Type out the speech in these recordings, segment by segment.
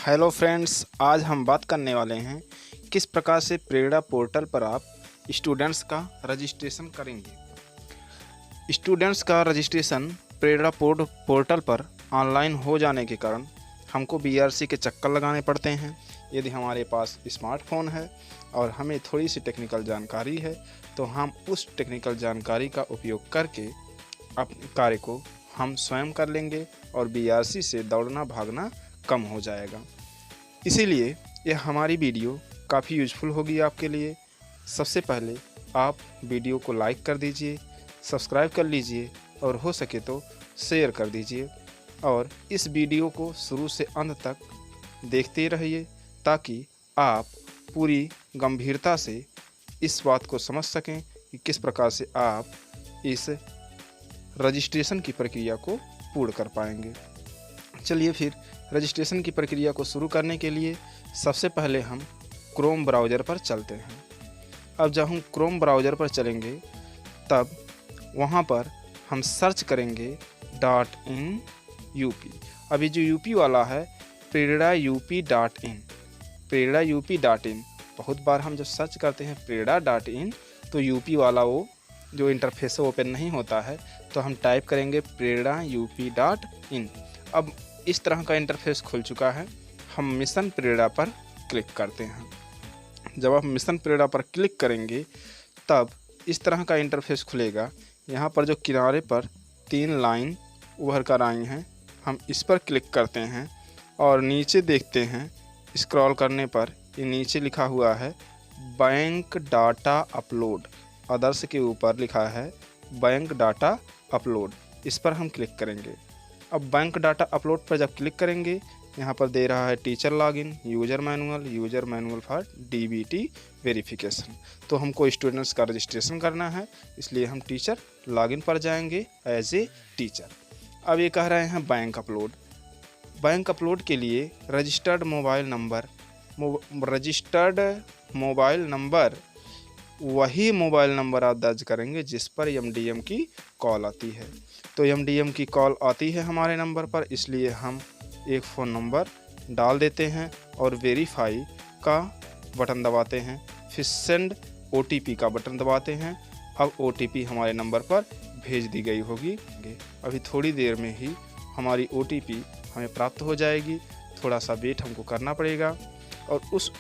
Hello friends, आज हम बात करने वाले हैं किस प्रकार से प्रेरणा पोर्टल पर आप स्टूडेंट्स का रजिस्ट्रेशन करेंगे। स्टूडेंट्स का रजिस्ट्रेशन प्रेरणा पोर्टल पर ऑनलाइन हो जाने के कारण हमको बीआरसी के चक्कर लगाने पड़ते हैं। यदि हमारे पास स्मार्टफोन है और हमें थोड़ी सी टेक्निकल जानकारी है तो हम उस टेक्निकल जानकारी का उपयोग करके अपने कार्य को हम स्वयं कर लेंगे और बीआरसी से दौड़ना भागना कम हो जाएगा। इसीलिए यह हमारी वीडियो काफ़ी यूज़फुल होगी आपके लिए। सबसे पहले आप वीडियो को लाइक कर दीजिए, सब्सक्राइब कर लीजिए और हो सके तो शेयर कर दीजिए और इस वीडियो को शुरू से अंत तक देखते रहिए ताकि आप पूरी गंभीरता से इस बात को समझ सकें कि किस प्रकार से आप इस रजिस्ट्रेशन की प्रक्रिया को पूर्ण कर पाएंगे। चलिए फिर रजिस्ट्रेशन की प्रक्रिया को शुरू करने के लिए सबसे पहले हम क्रोम ब्राउज़र पर चलते हैं। अब जब हम क्रोम ब्राउज़र पर चलेंगे तब वहाँ पर हम सर्च करेंगे .in UP। अभी जो यूपी वाला है प्रेरणा UP.in, प्रेरणा UP.in। बहुत बार हम जब सर्च करते हैं प्रेरणा.in तो यूपी वाला वो जो इंटरफेस है ओपन नहीं होता है, तो हम टाइप करेंगे प्रेरणा UP.in। अब इस तरह का इंटरफेस खुल चुका है। हम मिशन प्रेरणा पर क्लिक करते हैं। जब आप मिशन प्रेरणा पर क्लिक करेंगे तब इस तरह का इंटरफेस खुलेगा। यहाँ पर जो किनारे पर 3 लाइन उभर कर आई हैं, हम इस पर क्लिक करते हैं और नीचे देखते हैं। स्क्रॉल करने पर ये नीचे लिखा हुआ है बैंक डाटा अपलोड, अदर्स के ऊपर लिखा है बैंक डाटा अपलोड। इस पर हम क्लिक करेंगे। अब बैंक डाटा अपलोड पर जब क्लिक करेंगे यहाँ पर दे रहा है teacher login, user manual for DBT verification. तो हमको स्टूडेंट्स का रजिस्ट्रेशन करना है, इसलिए हम टीचर लॉगिन पर जाएंगे एज ए टीचर। अब ये कह रहे हैं बैंक अपलोड। बैंक अपलोड के लिए रजिस्टर्ड मोबाइल नंबर वही मोबाइल नंबर आप दर्ज करेंगे जिस पर एमडीएम की कॉल आती है। तो एमडीएम की कॉल आती है हमारे नंबर पर, इसलिए हम एक फ़ोन नंबर डाल देते हैं और वेरीफाई का बटन दबाते हैं, फिर सेंड ओटीपी का बटन दबाते हैं। अब ओटीपी हमारे नंबर पर भेज दी गई होगी। अभी थोड़ी देर में ही हमारी ओटीपी हमें प्राप्त हो जाएगी। थोड़ा सा वेट हमको करना पड़ेगा और उस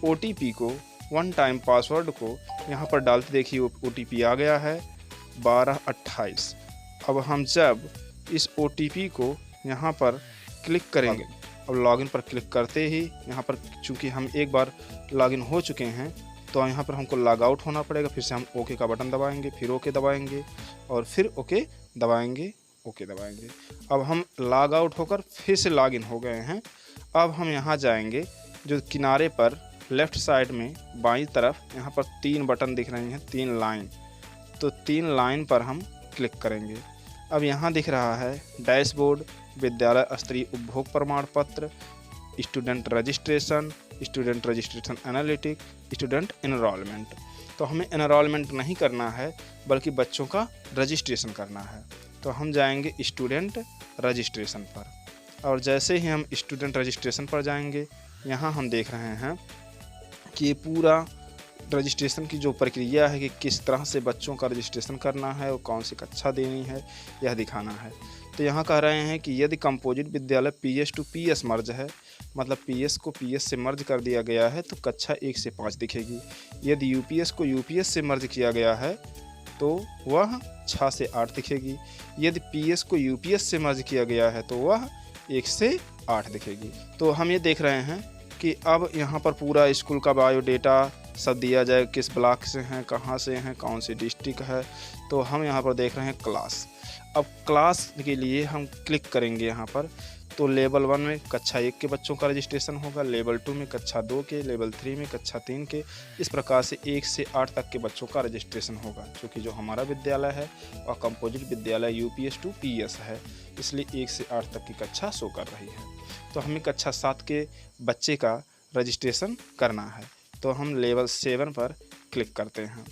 ओटीपी को, वन टाइम पासवर्ड को यहाँ पर डालते देखिए ओटीपी आ गया है 1228। अब हम जब इस ओटीपी को यहाँ पर क्लिक करेंगे, अब लॉगिन पर क्लिक करते ही यहाँ पर चूँकि हम एक बार लॉगिन हो चुके हैं तो यहाँ पर हमको लॉग आउट होना पड़ेगा। फिर से हम ओके का बटन दबाएंगे, फिर ओके दबाएंगे और फिर ओके दबाएंगे, ओके दबाएंगे। अब हम लॉग आउट होकर फिर से लॉगिन हो गए हैं। अब हम यहाँ जाएंगे, जो किनारे पर लेफ़्ट साइड में बाईं तरफ यहाँ पर 3 बटन दिख रहे हैं, 3 लाइन, तो 3 लाइन पर हम क्लिक करेंगे। अब यहाँ दिख रहा है डैशबोर्ड, विद्यालय स्तरीय उपभोग प्रमाण पत्र, student registration analytic, student enrolment. तो हमें एनरोलमेंट नहीं करना है बल्कि बच्चों का रजिस्ट्रेशन करना है। तो हम जाएंगे स्टूडेंट रजिस्ट्रेशन पर और जैसे ही हम स्टूडेंट रजिस्ट्रेशन पर जाएंगे यहाँ हम देख रहे हैं कि ये पूरा रजिस्ट्रेशन की जो प्रक्रिया है कि किस तरह से बच्चों का रजिस्ट्रेशन करना है और कौन सी कक्षा देनी है यह दिखाना है। तो यहाँ कह रहे हैं कि यदि कंपोजिट विद्यालय PS to PS मर्ज है, मतलब PS को PS से मर्ज कर दिया गया है तो कक्षा 1 से 5 दिखेगी। यदि UPS को UPS से मर्ज किया गया है तो वह 6 से 8 दिखेगी। यदि PS को UPS से मर्ज किया गया है तो वह 1 से 8 दिखेगी। तो हम ये देख रहे हैं कि अब यहाँ पर पूरा स्कूल का बायोडेटा सब दिया जाए, किस ब्लॉक से हैं, कहाँ से हैं, कौन सी डिस्ट्रिक्ट है। तो हम यहाँ पर देख रहे हैं क्लास। अब क्लास के लिए हम क्लिक करेंगे यहाँ पर, तो लेवल 1 में कक्षा 1 के बच्चों का रजिस्ट्रेशन होगा, लेवल 2 में कक्षा 2 के, लेवल 3 में कक्षा 3 के। इस प्रकार से 1 से 8 तक के बच्चों का रजिस्ट्रेशन होगा। क्योंकि जो हमारा विद्यालय है और कंपोजिट विद्यालय UPS to PS है, इसलिए 1 से 8 तक की कक्षा शो कर रही है। तो हमें कक्षा 7 के बच्चे का रजिस्ट्रेशन करना है, तो हम लेवल 7 पर क्लिक करते हैं।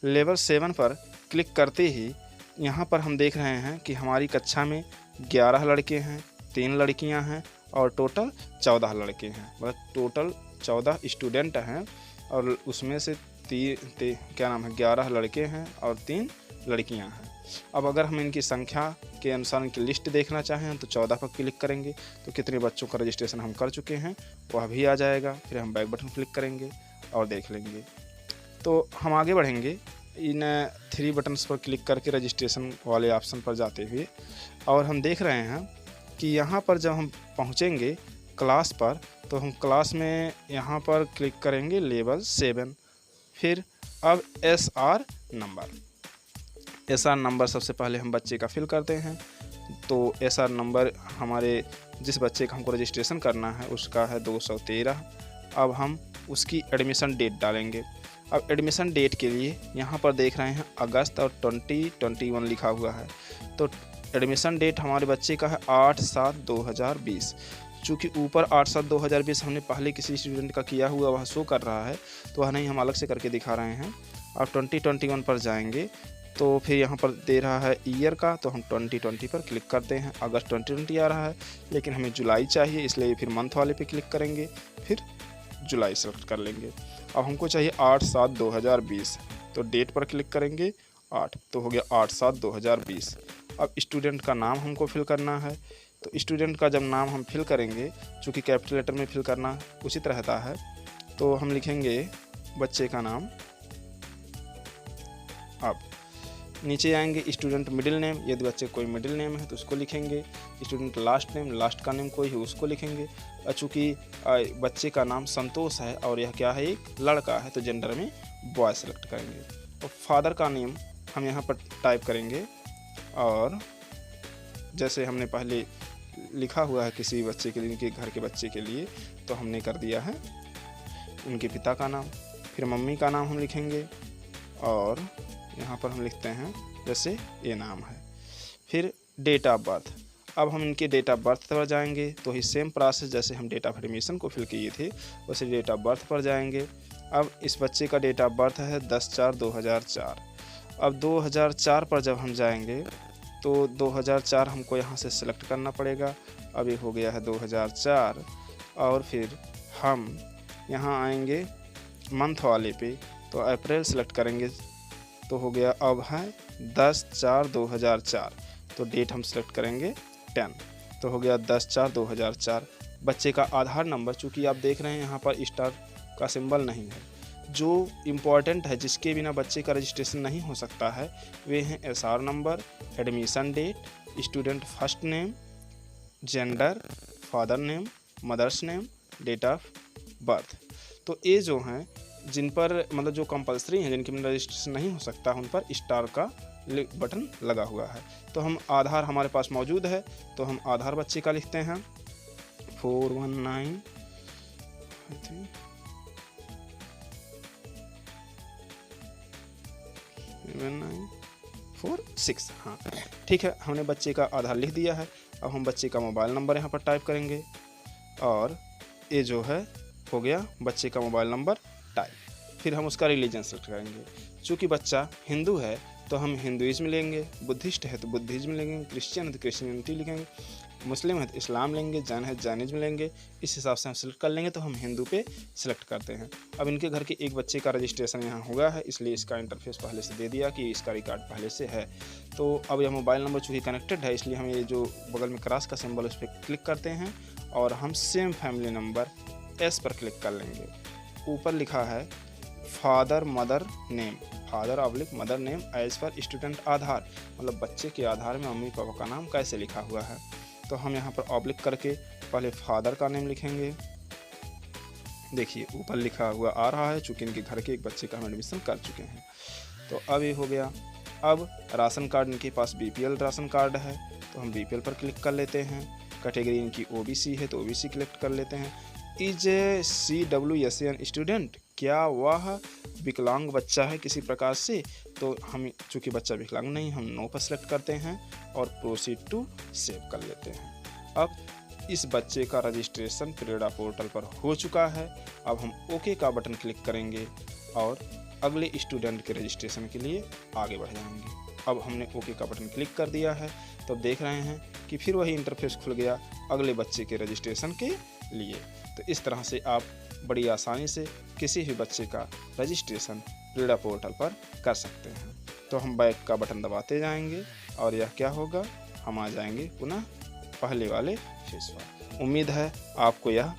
लेवल 7 पर क्लिक करते ही यहाँ पर हम देख रहे हैं कि हमारी कक्षा में 11 लड़के हैं, 3 लड़कियां हैं और टोटल 14 लड़के हैं, मतलब टोटल 14 स्टूडेंट हैं और उसमें से क्या नाम है 11 लड़के हैं और 3 लड़कियां हैं। अब अगर हम इनकी संख्या के अनुसार इनकी लिस्ट देखना चाहें तो 14 पर क्लिक करेंगे तो कितने बच्चों का रजिस्ट्रेशन हम कर चुके हैं वह भी आ जाएगा। फिर हम बैक बटन क्लिक करेंगे और देख लेंगे। तो हम आगे बढ़ेंगे इन 3 बटन्स पर क्लिक करके रजिस्ट्रेशन वाले ऑप्शन पर जाते हुए, और हम देख रहे हैं कि यहाँ पर जब हम पहुँचेंगे क्लास पर तो हम क्लास में यहाँ पर क्लिक करेंगे लेवल 7। फिर अब SR नंबर सबसे पहले हम बच्चे का फिल करते हैं। तो SR नंबर हमारे जिस बच्चे का हमको रजिस्ट्रेशन करना है उसका है 213। अब हम उसकी एडमिशन डेट डालेंगे। अब एडमिशन डेट के लिए यहाँ पर देख रहे हैं अगस्त और 2021 लिखा हुआ है। तो एडमिशन डेट हमारे बच्चे का है 8/7/2020। चूँकि ऊपर 8/7/2020 हमने पहले किसी स्टूडेंट का किया हुआ वह शो कर रहा है तो वह नहीं हम अलग से करके दिखा रहे हैं। अब 2021 पर जाएंगे तो फिर यहाँ पर दे रहा है ईयर का, तो हम 2020 पर क्लिक करते हैं। अगस्त 2020 आ रहा है लेकिन हमें जुलाई चाहिए, इसलिए फिर मंथ वाले पे क्लिक करेंगे, फिर जुलाई सेलेक्ट कर लेंगे। अब हमको चाहिए 8/7/2020, तो डेट पर क्लिक करेंगे 8, तो हो गया 8/7/2020। अब स्टूडेंट का नाम हमको फिल करना है। तो स्टूडेंट का जब नाम हम फिल करेंगे, चूँकि कैपिटल लेटर में फिल करना उचित रहता है, तो हम लिखेंगे बच्चे का नाम। अब नीचे आएंगे स्टूडेंट मिडिल नेम, यदि बच्चे कोई मिडिल नेम है तो उसको लिखेंगे। स्टूडेंट लास्ट नेम, लास्ट का नेम कोई है उसको लिखेंगे। चूँकि बच्चे का नाम संतोष है और यह क्या है एक लड़का है तो जेंडर में बॉय सेलेक्ट करेंगे। और फादर का नेम हम यहाँ पर टाइप करेंगे, और जैसे हमने पहले लिखा हुआ है किसी बच्चे के लिए, इनके घर के बच्चे के लिए, तो हमने कर दिया है उनके पिता का नाम। फिर मम्मी का नाम हम लिखेंगे और यहाँ पर हम लिखते हैं जैसे ये नाम है। फिर डेट ऑफ बर्थ, अब हम इनके डेट ऑफ बर्थ पर जाएंगे तो ही सेम प्रोसेस जैसे हम डेट ऑफ एडमिशन को फिल किए थे वैसे डेट ऑफ बर्थ पर जाएंगे। अब इस बच्चे का डेट ऑफ बर्थ है 10/4/2004। अब 2004 पर जब हम जाएंगे तो 2004 हमको यहाँ से सिलेक्ट करना पड़ेगा। अब ये हो गया है 2004, और फिर हम यहाँ आएंगे मंथ वाले पे तो अप्रैल सेलेक्ट करेंगे, तो हो गया अब है 10/4/2004। तो डेट हम सेलेक्ट करेंगे 10, तो हो गया 10/4/2004। बच्चे का आधार नंबर, चूँकि आप देख रहे हैं यहाँ पर स्टार का सिंबल नहीं है, जो इम्पॉर्टेंट है जिसके बिना बच्चे का रजिस्ट्रेशन नहीं हो सकता है वे हैं SR number, admission date, student first name, gender, father name, mother's name, date of birth. तो ये जो हैं जिन पर मतलब जो कंपलसरी हैं जिनके बिना रजिस्ट्रेशन नहीं हो सकता उन पर स्टार का बटन लगा हुआ है। तो हम आधार हमारे पास मौजूद है तो हम आधार बच्चे का लिखते हैं 41946। हाँ ठीक है, हमने बच्चे का आधार लिख दिया है। अब हम बच्चे का मोबाइल नंबर यहाँ पर टाइप करेंगे और ये जो है हो गया बच्चे का मोबाइल नंबर टाइप। फिर हम उसका रिलीजन सेलेक्ट करेंगे। चूँकि बच्चा हिंदू है तो हम हिंदुइज्म लेंगे, बुद्धिस्ट है तो बुद्धिज्म लेंगे, क्रिश्चियन है तो क्रिश्चियनिटी लिखेंगे, मुस्लिम है तो इस्लाम लेंगे, जैन है जैनिज्म लेंगे। इस हिसाब से हम सेलेक्ट कर लेंगे तो हम हिंदू पे सिलेक्ट करते हैं। अब इनके घर के एक बच्चे का रजिस्ट्रेशन यहाँ हुआ है इसलिए इसका इंटरफेस पहले से दे दिया कि इसका रिकॉर्ड पहले से है। तो अब यह मोबाइल नंबर चूँकि कनेक्टेड है इसलिए हम ये जो बगल में क्रॉस का सिंबल उस पर क्लिक करते हैं और हम सेम फैमिली नंबर S पर क्लिक कर लेंगे। ऊपर लिखा है father mother name, father oblique mother name as per student Aadhaar, मतलब बच्चे के आधार में मम्मी पापा का नाम कैसे लिखा हुआ है। तो हम यहाँ पर ऑब्लिक करके पहले फादर का नेम लिखेंगे। देखिए ऊपर लिखा हुआ आ रहा है चूँकि इनके घर के एक बच्चे का हम एडमिशन कर चुके हैं। तो अब ये हो गया। अब राशन कार्ड इनके पास BPL राशन कार्ड है तो हम BPL पर क्लिक कर लेते हैं। कैटेगरी इनकी OBC है तो OBC क्लिक कर लेते हैं। इज CWSN स्टूडेंट, क्या वह विकलांग बच्चा है किसी प्रकार से, तो हम चूँकि बच्चा विकलांग नहीं हम नो पर सेलेक्ट करते हैं और प्रोसीड टू सेव कर लेते हैं। अब इस बच्चे का रजिस्ट्रेशन प्रेरणा पोर्टल पर हो चुका है। अब हम ओके का बटन क्लिक करेंगे और अगले स्टूडेंट के रजिस्ट्रेशन के लिए आगे बढ़ जाएंगे। अब हमने ओके का बटन क्लिक कर दिया है तो देख रहे हैं कि फिर वही इंटरफेस खुल गया अगले बच्चे के रजिस्ट्रेशन के लिए। तो इस तरह से आप बड़ी आसानी से किसी भी बच्चे का रजिस्ट्रेशन क्रीड़ा पोर्टल पर कर सकते हैं। तो हम बैक का बटन दबाते जाएंगे और यह क्या होगा, हम आ जाएंगे पुनः पहले वाले पेज पर। उम्मीद है आपको यह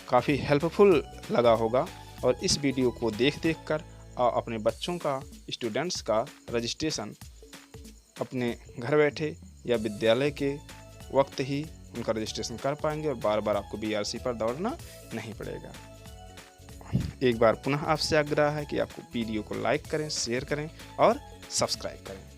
काफ़ी हेल्पफुल लगा होगा और इस वीडियो को देख कर आप अपने बच्चों का, स्टूडेंट्स का रजिस्ट्रेशन अपने घर बैठे या विद्यालय के वक्त ही उनका रजिस्ट्रेशन कर पाएंगे और बार बार आपको BRC पर दौड़ना नहीं पड़ेगा। एक बार पुनः आपसे आग्रह है कि आपको वीडियो को लाइक करें, शेयर करें और सब्सक्राइब करें।